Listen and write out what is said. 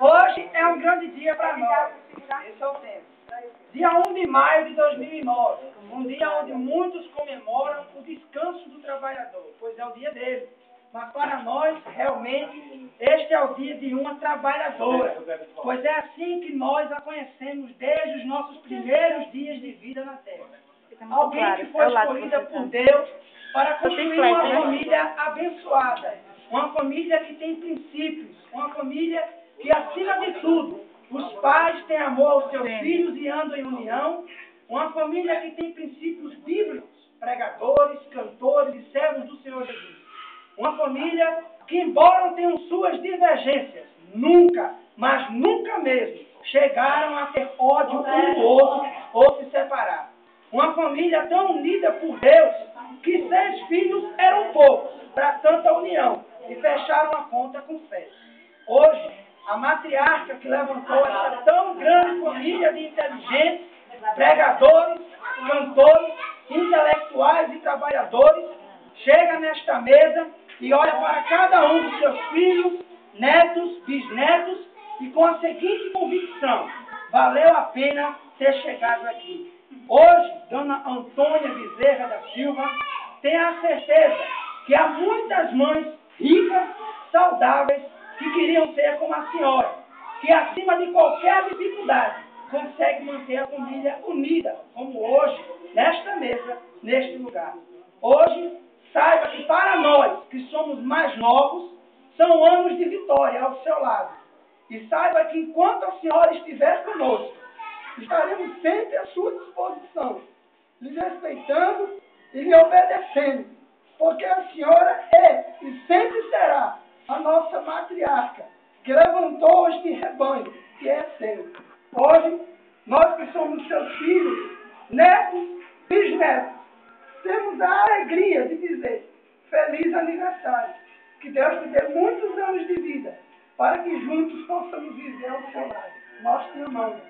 Hoje é um grande dia para nós. Esse é o tempo. Dia 1 de maio de 2009. Um dia onde muitos comemoram o descanso do trabalhador, pois é o dia dele. Mas para nós, realmente, este é o dia de uma trabalhadora, pois é assim que nós a conhecemos desde os nossos primeiros dias de vida na Terra. Alguém que foi escolhida por Deus para construir uma família abençoada, uma família que tem princípios, uma família que, acima de tudo, os pais têm amor aos seus filhos e andam em união, uma família que tem princípios bíblicos, pregadores, cantores e servos do Senhor Jesus. Uma família que, embora tenham suas divergências, nunca, mas nunca mesmo, chegaram a ter ódio um do outro ou se separar. Uma família tão unida por Deus que 6 filhos eram poucos para tanta união e fecharam a conta com fé. Hoje, a matriarca que levantou essa tão grande família de inteligentes, pregadores, cantores, intelectuais e trabalhadores, chega nesta mesa e olha para cada um dos seus filhos, netos, bisnetos e com a seguinte convicção: valeu a pena ter chegado aqui. Hoje, Dona Antônia Bezerra da Silva tem a certeza que há muitas mães ricas, saudáveis, que queriam ser como a senhora, que acima de qualquer dificuldade consegue manter a família unida, como hoje, nesta mesa, neste lugar. Hoje, saiba que para nós, que somos mais novos, são anos de vitória ao seu lado. E saiba que enquanto a senhora estiver conosco, estaremos sempre à sua disposição, lhe respeitando e lhe obedecendo, porque a senhora é e sempre será a nossa matriarca, que levantou este rebanho, que é seu. Hoje, nós que somos seus filhos, netos, bisnetos, temos a alegria de dizer: feliz aniversário, que Deus te dê muitos anos de vida, para que juntos possamos viver ao seu lado. Nós te amamos.